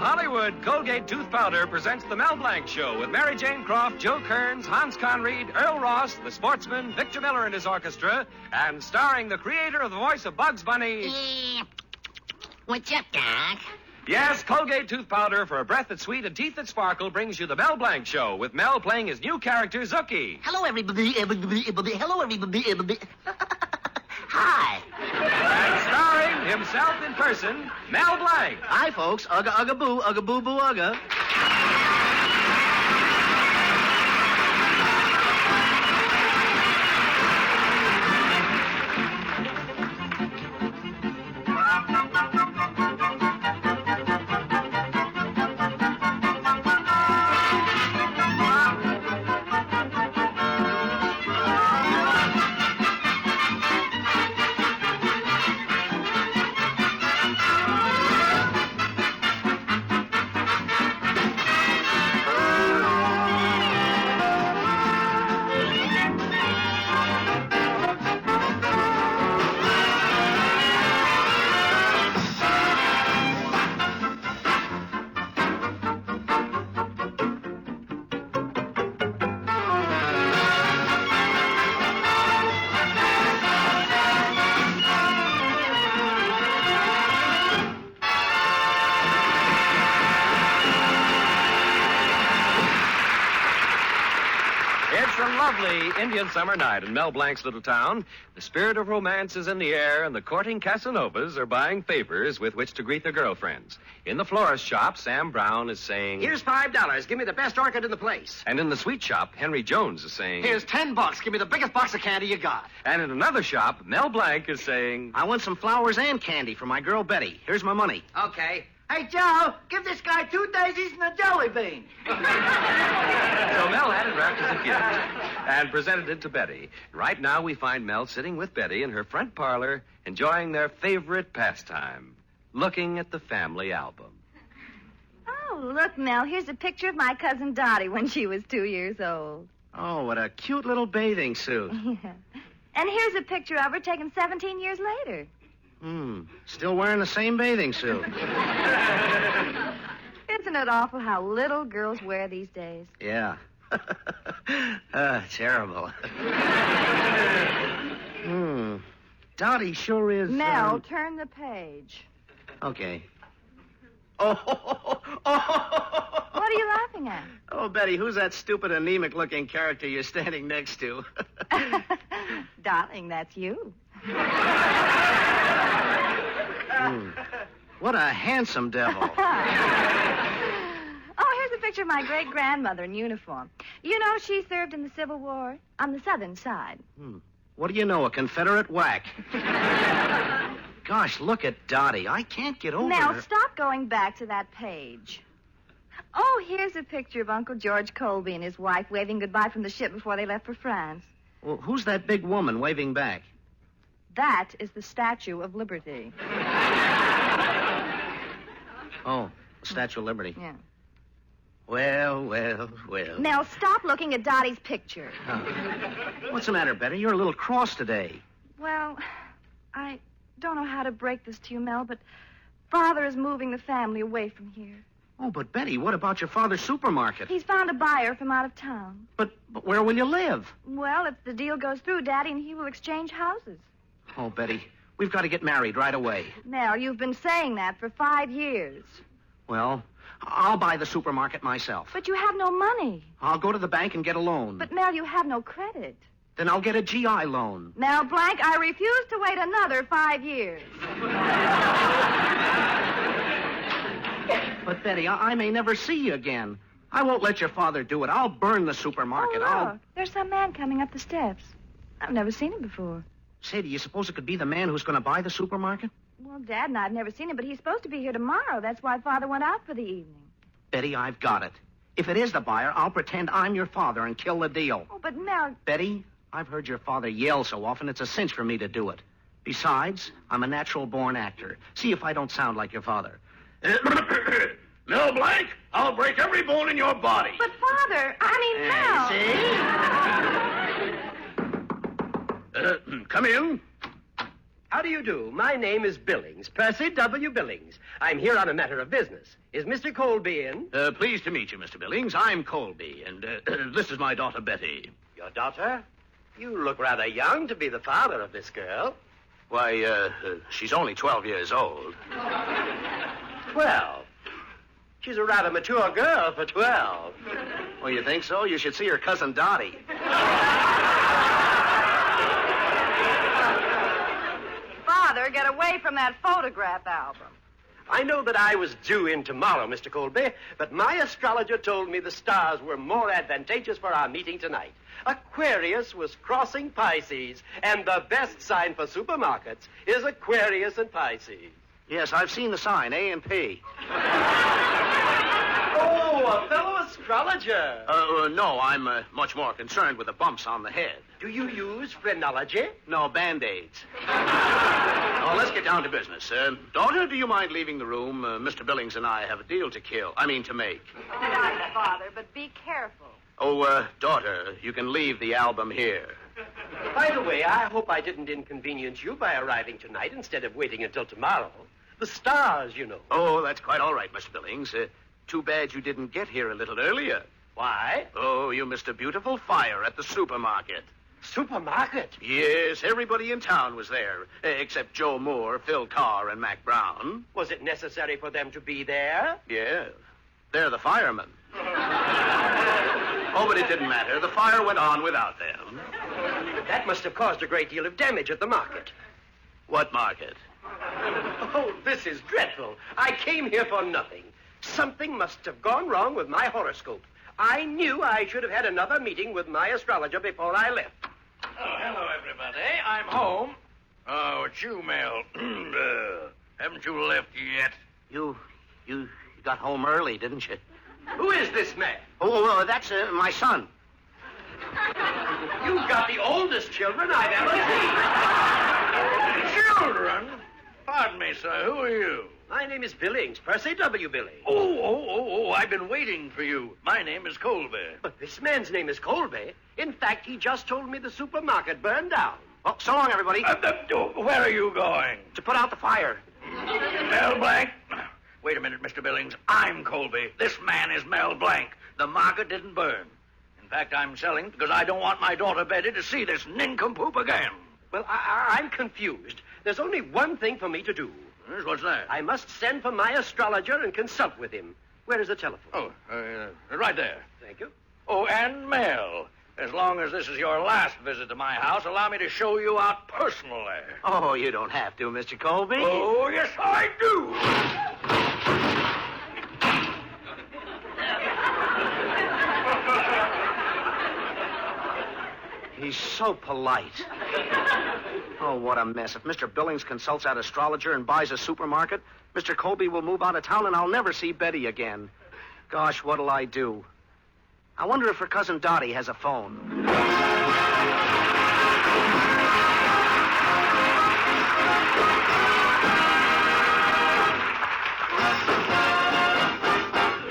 Hollywood, Colgate Tooth Powder presents the Mel Blanc Show with Mary Jane Croft, Joe Kearns, Hans Conried, Earl Ross, the sportsman, Victor Miller and his orchestra, and starring the creator of the voice of Bugs Bunny. What's up, Doc? Yes, Colgate Tooth Powder for a breath that's sweet and teeth that sparkle brings you the Mel Blanc Show with Mel playing his new character, Zookie. Hello, everybody. Hello, everybody. Hi. And starring himself in person, Mel Blanc. Hi, folks. Ugga, ugga, boo, boo, ugga. It's a lovely Indian summer night in Mel Blanc's little town. The spirit of romance is in the air, and the courting Casanovas are buying favors with which to greet their girlfriends. In the florist shop, Sam Brown is saying, Here's $5. Give me the best orchid in the place. And in the sweet shop, Henry Jones is saying, Here's $10. Give me the biggest box of candy you got. And in another shop, Mel Blanc is saying, I want some flowers and candy for my girl Betty. Here's my money. Okay. Hey, Joe, give this guy 2 daisies and a jelly bean. So Mel had it wrapped as a gift and presented it to Betty. Right now we find Mel sitting with Betty in her front parlor, enjoying their favorite pastime, looking at the family album. Oh, look, Mel, here's a picture of my cousin Dottie when she was 2 years old. Oh, what a cute little bathing suit. Yeah. And here's a picture of her taken 17 years later. Still wearing the same bathing suit. Isn't it awful how little girls wear these days? Yeah. Terrible. Dottie sure is... Mel, turn the page. Okay. What are you laughing at? Oh, Betty, who's that stupid, anemic-looking character you're standing next to? Darling, that's you. What a handsome devil. Oh, here's a picture of my great-grandmother in uniform. You know, she served in the Civil War on the southern side. What do you know, a Confederate whack? Gosh, look at Dottie. I can't get over Now, her. stop going back to that page. Oh, here's a picture of Uncle George Colby and his wife waving goodbye from the ship before they left for France. Well, who's that big woman waving back? That is the Statue of Liberty. Oh, the Statue of Liberty. Yeah. Well. Mel, stop looking at Dottie's picture. What's the matter, Betty? You're a little cross today. Well, I don't know how to break this to you, Mel, but Father is moving the family away from here. Oh, but Betty, what about your father's supermarket? He's found a buyer from out of town. But where will you live? Well, if the deal goes through, Daddy and he will exchange houses. Oh, Betty, we've got to get married right away. Mel, you've been saying that for 5 years. Well, I'll buy the supermarket myself. But you have no money. I'll go to the bank and get a loan. But, Mel, you have no credit. Then I'll get a GI loan. Mel Blanc, I refuse to wait another 5 years. But, Betty, I may never see you again. I won't let your father do it. I'll burn the supermarket. Oh, look, there's some man coming up the steps. I've never seen him before. Say, do you suppose it could be the man who's going to buy the supermarket? Well, Dad and I have never seen him, but he's supposed to be here tomorrow. That's why Father went out for the evening. Betty, I've got it. If it is the buyer, I'll pretend I'm your father and kill the deal. Oh, but Mel... Betty, I've heard your father yell so often, it's a cinch for me to do it. Besides, I'm a natural-born actor. See if I don't sound like your father. Mel Blanc, I'll break every bone in your body. But, Father, I mean, Mel... See? Come in. How do you do? My name is Billings, Percy W. Billings. I'm here on a matter of business. Is Mr. Colby in? Pleased to meet you, Mr. Billings. I'm Colby, and this is my daughter, Betty. Your daughter? You look rather young to be the father of this girl. Why, she's only 12 years old. 12? She's a rather mature girl for 12. Well, you think so? You should see her cousin Dottie. Father, get away from that photograph album. I know that I was due in tomorrow, Mr. Colby, but my astrologer told me the stars were more advantageous for our meeting tonight. Aquarius was crossing Pisces, and the best sign for supermarkets is Aquarius and Pisces. Yes, I've seen the sign, A and P. Oh, a fellow astrologer. No, I'm much more concerned with the bumps on the head. Do you use phrenology? No, Band-Aids. Oh, let's get down to business. Daughter, do you mind leaving the room? Mr. Billings and I have a deal to make. All right, Father, but be careful. Oh, daughter, you can leave the album here. By the way, I hope I didn't inconvenience you by arriving tonight instead of waiting until tomorrow. The stars, you know. Oh, that's quite all right, Mr. Billings. Too bad you didn't get here a little earlier. Why? Oh, you missed a beautiful fire at the supermarket. Supermarket? Yes, everybody in town was there, except Joe Moore, Phil Carr, and Mac Brown. Was it necessary for them to be there? Yeah, they're the firemen. Oh, but it didn't matter. The fire went on without them. That must have caused a great deal of damage at the market. What market? Oh, this is dreadful. I came here for nothing. Something must have gone wrong with my horoscope. I knew I should have had another meeting with my astrologer before I left. Oh, hello, everybody. I'm home. Oh, it's you, Mel. Haven't you left yet? You got home early, didn't you? Who is this man? Oh, that's my son. You've got the oldest children I've ever seen. Children? Pardon me, sir. Who are you? My name is Billings, Percy W. Billings. Oh, I've been waiting for you. My name is Colby. But this man's name is Colby. In fact, he just told me the supermarket burned down. Well, so long, everybody. Where are you going? To put out the fire. Mel Blanc? Wait a minute, Mr. Billings. I'm Colby. This man is Mel Blanc. The market didn't burn. In fact, I'm selling because I don't want my daughter Betty to see this nincompoop again. Well, I'm confused. There's only one thing for me to do. Yes, what's that? I must send for my astrologer and consult with him. Where is the telephone? Right there. Thank you. Oh, and Mel, as long as this is your last visit to my house, allow me to show you out personally. Oh, you don't have to, Mr. Colby. Oh, yes, I do. He's so polite. Oh, what a mess. If Mr. Billings consults that astrologer and buys a supermarket, Mr. Colby will move out of town and I'll never see Betty again. Gosh, what'll I do? I wonder if her cousin Dottie has a phone.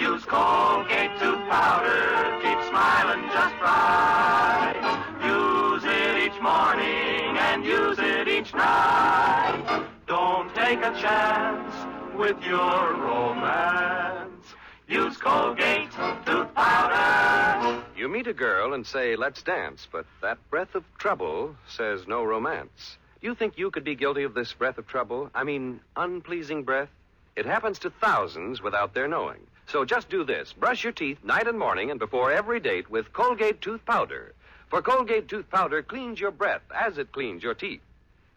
Use Colgate tooth powder, keep smiling just right. Use it each morning and use it each night. Don't take a chance with your romance. Use Colgate tooth powder. You meet a girl and say, let's dance, but that breath of trouble says no romance. Do you think you could be guilty of this breath of trouble? I mean, unpleasing breath? It happens to thousands without their knowing. So just do this. Brush your teeth night and morning and before every date with Colgate tooth powder. For Colgate tooth powder cleans your breath as it cleans your teeth.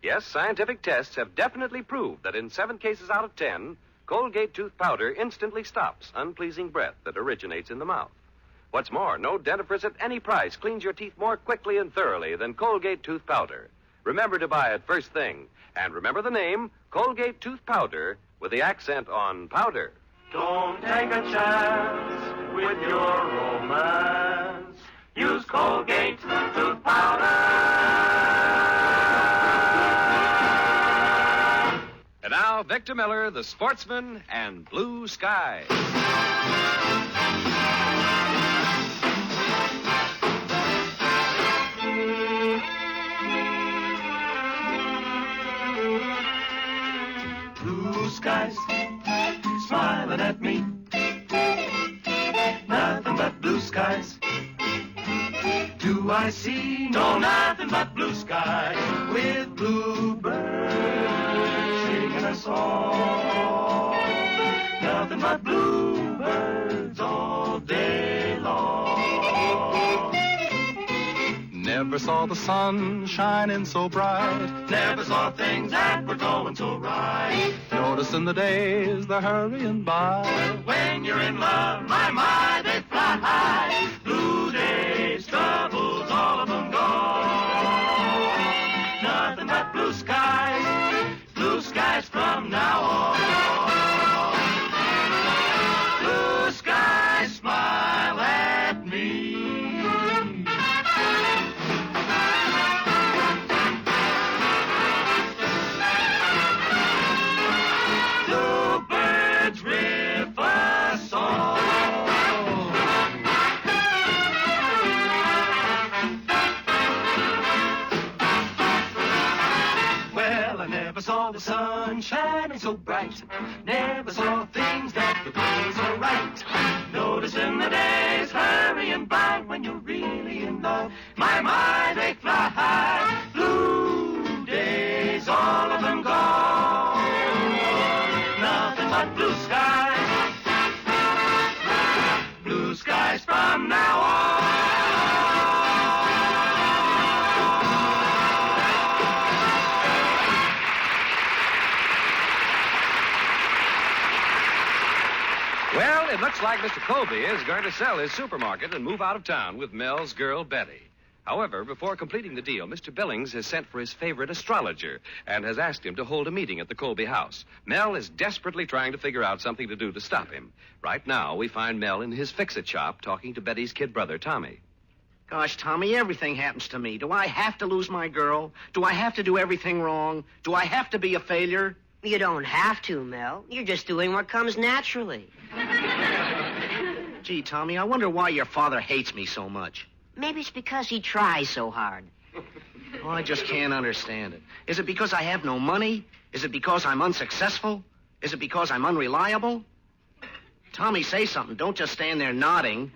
Yes, scientific tests have definitely proved that in 7 cases out of 10, Colgate tooth powder instantly stops unpleasing breath that originates in the mouth. What's more, no dentifrice at any price cleans your teeth more quickly and thoroughly than Colgate tooth powder. Remember to buy it first thing. And remember the name, Colgate tooth powder, with the accent on powder. Don't take a chance with your romance. Use Colgate tooth powder. And now, Victor Miller, the sportsman, and Blue Sky. skies, smiling at me. Nothing but blue skies. Do I see? No, nothing but blue skies with bluebirds singing a song. Nothing but bluebirds all day long. Never saw the sun shining so bright. Never saw things that were going so right. Noticing the days they're hurrying by. When you're in love, my, they fly high. Blue days, troubles, all of them gone. Nothing but blue skies from now on. Blue skies smile at me. Bluebirds riff a song. Well, I never saw the sun shining so bright. Never saw things that could be so right. Noticing the days hurrying by when you're really in love. My, they fly high. Blue days, all of them gone. Nothing but blue skies. Blue skies from now on. Well, it looks like Mr. Colby is going to sell his supermarket and move out of town with Mel's girl, Betty. However, before completing the deal, Mr. Billings has sent for his favorite astrologer and has asked him to hold a meeting at the Colby house. Mel is desperately trying to figure out something to do to stop him. Right now, we find Mel in his fix-it shop talking to Betty's kid brother, Tommy. Gosh, Tommy, everything happens to me. Do I have to lose my girl? Do I have to do everything wrong? Do I have to be a failure? You don't have to, Mel. You're just doing what comes naturally. Gee, Tommy, I wonder why your father hates me so much. Maybe it's because he tries so hard. Oh, I just can't understand it. Is it because I have no money? Is it because I'm unsuccessful? Is it because I'm unreliable? Tommy, say something. Don't just stand there nodding.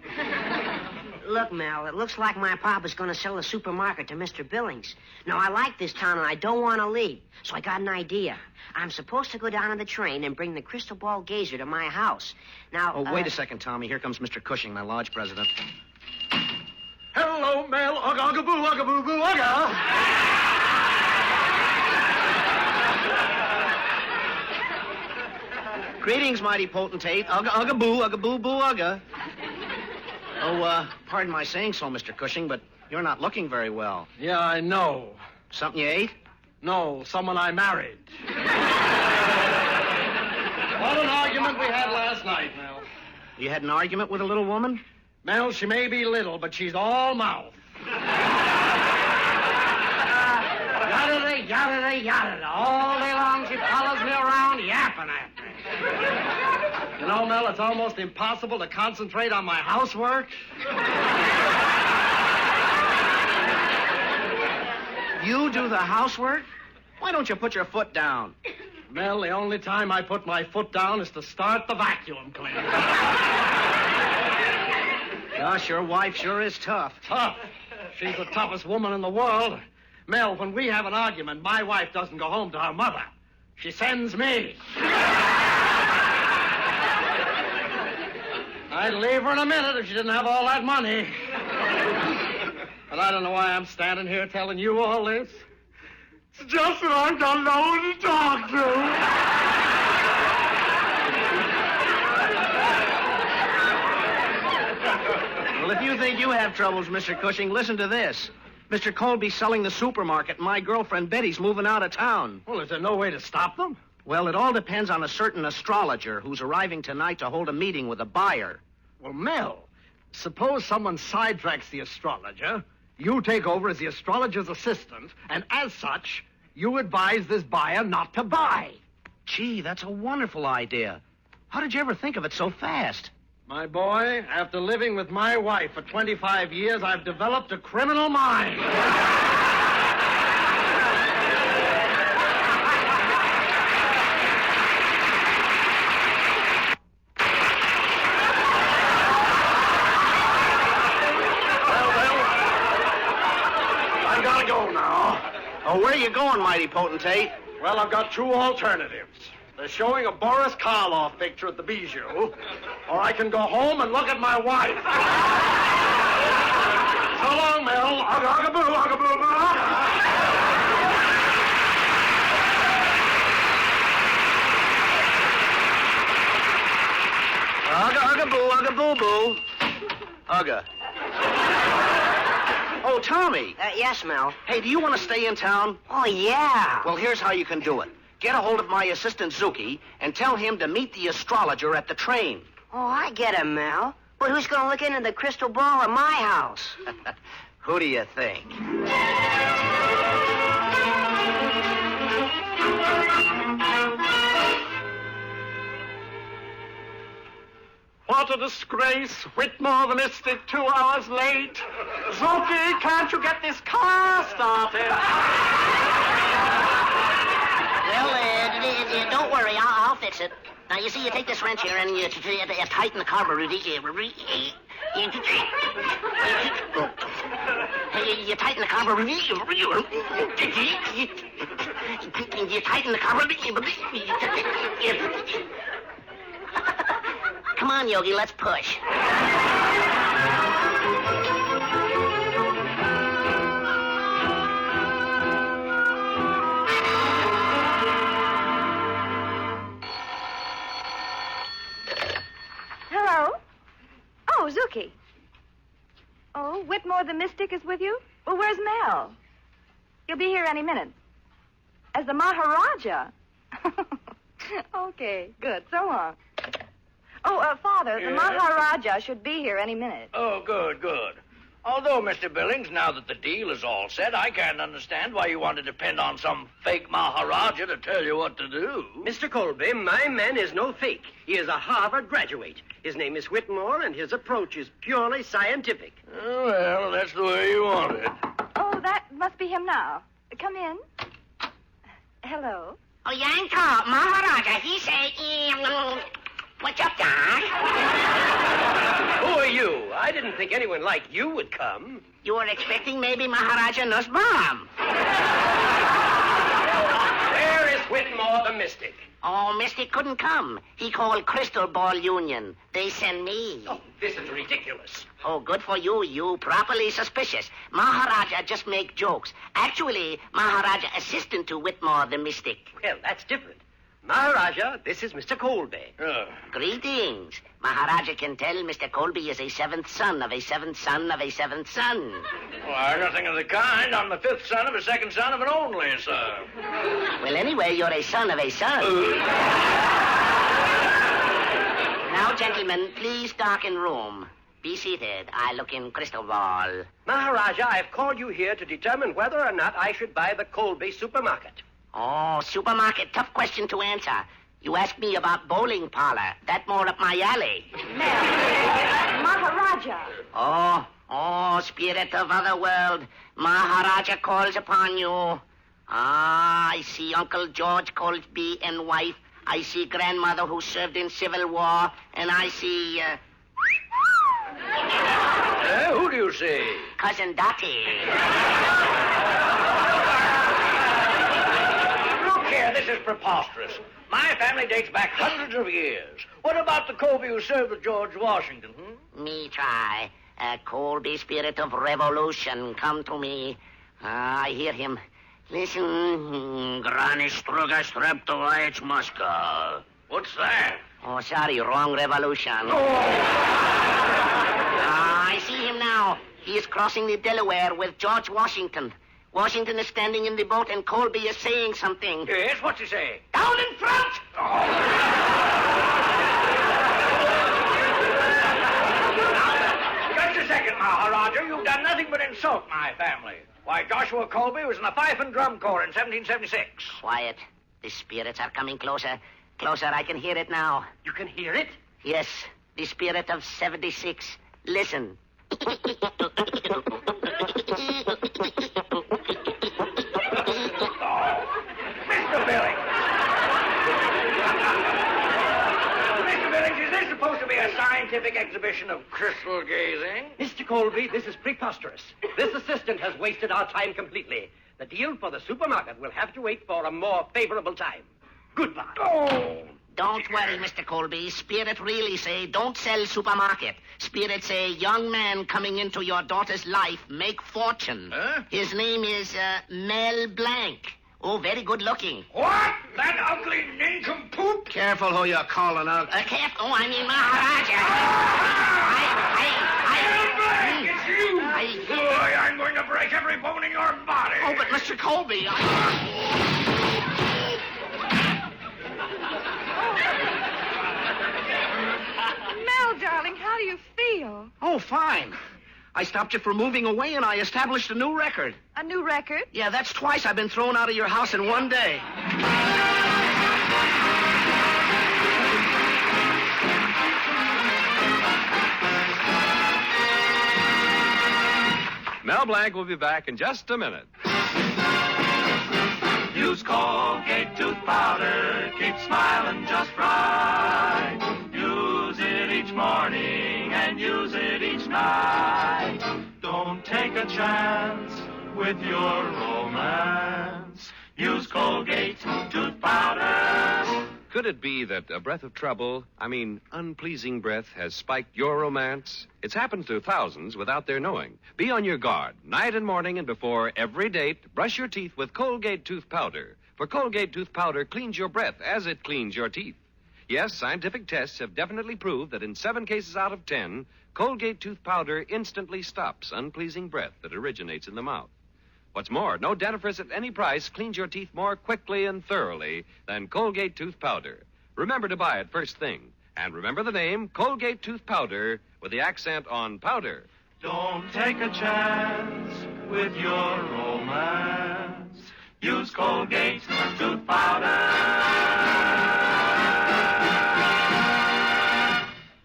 Look, Mel, it looks like my papa's going to sell the supermarket to Mr. Billings. Now, I like this town, and I don't want to leave. So I got an idea. I'm supposed to go down on the train and bring the crystal ball gazer to my house. Now, Oh, wait a second, Tommy. Here comes Mr. Cushing, my lodge president. Hello, Mel. Ugga, ugga, boo, ugga, boo, boo, ugga. Greetings, mighty potentate. Ugga, boo, ugga. Oh, pardon my saying so, Mr. Cushing, but you're not looking very well. Yeah, I know. Something you ate? No, someone I married. What an argument we had last night, Mel. You had an argument with a little woman? Mel, she may be little, but she's all mouth. Yada-da, yada-da, yada-da. All day long she follows me around yapping at me. You know, Mel, it's almost impossible to concentrate on my housework. You do the housework? Why don't you put your foot down? Mel, the only time I put my foot down is to start the vacuum cleaner. Gosh, your wife sure is tough. Tough. She's the toughest woman in the world. Mel, when we have an argument, my wife doesn't go home to her mother. She sends me. I'd leave her in a minute if she didn't have all that money. But I don't know why I'm standing here telling you all this. It's just that I don't know who to talk to. Well, if you think you have troubles, Mr. Cushing, listen to this. Mr. Colby's selling the supermarket, and my girlfriend Betty's moving out of town. Well, is there no way to stop them? Well, it all depends on a certain astrologer who's arriving tonight to hold a meeting with a buyer. Well, Mel, suppose someone sidetracks the astrologer. You take over as the astrologer's assistant, and as such, you advise this buyer not to buy. Gee, that's a wonderful idea. How did you ever think of it so fast? My boy, after living with my wife for 25 years, I've developed a criminal mind. go now. Oh, where are you going, mighty potentate? Well, I've got two alternatives. They're showing a Boris Karloff picture at the Bijou, or I can go home and look at my wife. So long, Mel. Ugga-boo, ugga-boo, Ugga-boo, ugga-boo-boo. Ugga. Oh, Tommy. Yes, Mel. Hey, do you want to stay in town? Oh, yeah. Well, here's how you can do it. Get a hold of my assistant, Zuki, and tell him to meet the astrologer at the train. Oh, I get it, Mel. But who's going to look into the crystal ball at my house? Who do you think? What a disgrace. Whitmore the Mystic 2 hours late. Zuki, can't you get this car started? Well, don't worry. I'll fix it. Now, you see, you take this wrench here and you tighten the carburetor. You tighten the carburetor. You tighten the carburetor. Come on, Yogi, let's push. Hello? Oh, Zuki. Oh, Whitmore the Mystic is with you? Well, where's Mel? He'll be here any minute. As the Maharaja? Okay, good. So long. Oh, Father, the Maharaja should be here any minute. Oh, good, good. Although, Mr. Billings, now that the deal is all set, I can't understand why you want to depend on some fake Maharaja to tell you what to do. Mr. Colby, my man is no fake. He is a Harvard graduate. His name is Whitmore, and his approach is purely scientific. Oh, well, that's the way you want it. Oh, that must be him now. Come in. Hello? Oh, Yanko, Maharaja, he say, what's up, Doc? Who are you? I didn't think anyone like you would come. You were expecting maybe Maharaja Nussbaum. Where is Whitmore the Mystic? Oh, Mystic couldn't come. He called Crystal Ball Union. They send me. Oh, this is ridiculous. Oh, good for you. You properly suspicious. Maharaja just make jokes. Actually, Maharaja assistant to Whitmore the Mystic. Well, that's different. Maharaja, this is Mr. Colby. Greetings. Maharaja can tell Mr. Colby is a seventh son of a seventh son of a seventh son. Why, nothing of the kind. I'm the fifth son of a second son of an only son. Well, anyway, you're a son of a son. Now, gentlemen, please darken room. Be seated. I look in crystal ball. Maharaja, I've called you here to determine whether or not I should buy the Colby supermarket. Oh, supermarket. Tough question to answer. You asked me about bowling parlor. That more up my alley. Maharaja. Oh, spirit of other world. Maharaja calls upon you. Ah, I see Uncle George Colby and wife. I see grandmother who served in Civil War. And I see, Who do you see? Cousin Dottie. Look here, this is preposterous. My family dates back hundreds of years. What about the Colby who served with George Washington, Me try. Colby, spirit of revolution, come to me. I hear him. Listen, Granny Struga Streptovic Muska. What's that? Oh, sorry, wrong revolution. I see him now. He is crossing the Delaware with George Washington. Washington is standing in the boat and Colby is saying something. Yes, what's he saying? Down in front! Just a second, Maharaja. You've done nothing but insult my family. Why, Joshua Colby was in the Fife and Drum Corps in 1776. Quiet. The spirits are coming closer. Closer, I can hear it now. You can hear it? Yes, the spirit of 76. Listen. Mr. Billings, is this supposed to be a scientific scientific exhibition of crystal gazing. Mr. Colby, this is preposterous. This assistant has wasted our time completely. The deal for the supermarket will have to wait for a more favorable time. Goodbye. Oh! Don't worry, Mr. Colby. Spirit really say don't sell supermarket. Spirit say young man coming into your daughter's life make fortune. Huh? His name is Mel Blanc. Oh, very good looking. What? That ugly nincompoop? Careful who you're calling out. Careful. Oh, I mean Maharaja. It's you! Boy, I'm going to break every bone in your body. Oh, but Mr. Colby, Mel, darling, how do you feel? Oh, fine. I stopped you from moving away, and I established a new record. A new record? Yeah, that's twice I've been thrown out of your house in one day. Mel Blanc will be back in just a minute. Use Colgate tooth powder, keep smiling just right. Use it each morning and use it each night. Don't take a chance with your romance. Use Colgate tooth powder. Could it be that a breath of trouble, unpleasing breath, has spiked your romance? It's happened to thousands without their knowing. Be on your guard. Night and morning and before every date, brush your teeth with Colgate tooth powder. For Colgate tooth powder cleans your breath as it cleans your teeth. Yes, scientific tests have definitely proved that in 7 cases out of 10, Colgate tooth powder instantly stops unpleasing breath that originates in the mouth. What's more, no dentifrice at any price cleans your teeth more quickly and thoroughly than Colgate tooth powder. Remember to buy it first thing. And remember the name, Colgate tooth powder, with the accent on powder. Don't take a chance with your romance. Use Colgate tooth powder.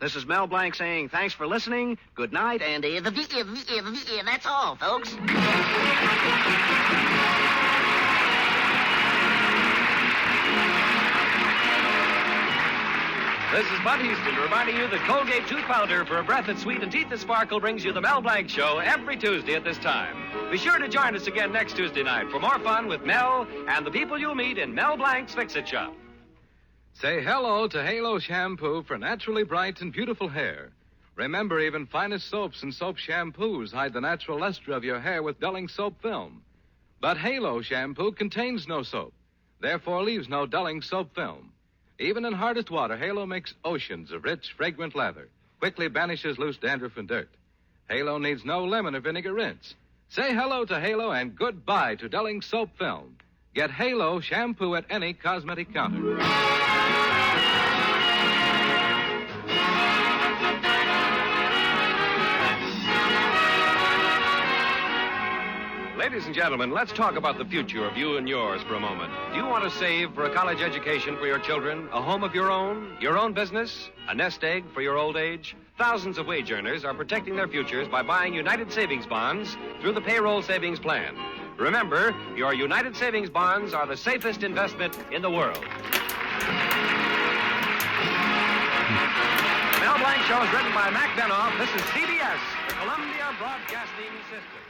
This is Mel Blanc saying thanks for listening, good night, and that's all, folks. This is Bud Houston reminding you that Colgate tooth powder for a breath that's sweet and teeth that sparkle brings you the Mel Blanc Show every Tuesday at this time. Be sure to join us again next Tuesday night for more fun with Mel and the people you'll meet in Mel Blanc's Fix-It Shop. Say hello to Halo Shampoo for naturally bright and beautiful hair. Remember, even finest soaps and soap shampoos hide the natural luster of your hair with dulling soap film. But Halo Shampoo contains no soap, therefore leaves no dulling soap film. Even in hardest water, Halo makes oceans of rich, fragrant lather, quickly banishes loose dandruff and dirt. Halo needs no lemon or vinegar rinse. Say hello to Halo and goodbye to dulling soap film. Get Halo Shampoo at any cosmetic counter. Ladies and gentlemen, let's talk about the future of you and yours for a moment. Do you want to save for a college education for your children, a home of your own business, a nest egg for your old age? Thousands of wage earners are protecting their futures by buying United Savings Bonds through the Payroll Savings Plan. Remember, your United Savings Bonds are the safest investment in the world. The Mel Blanc Show is written by Mac Benoff. This is CBS, the Columbia Broadcasting System.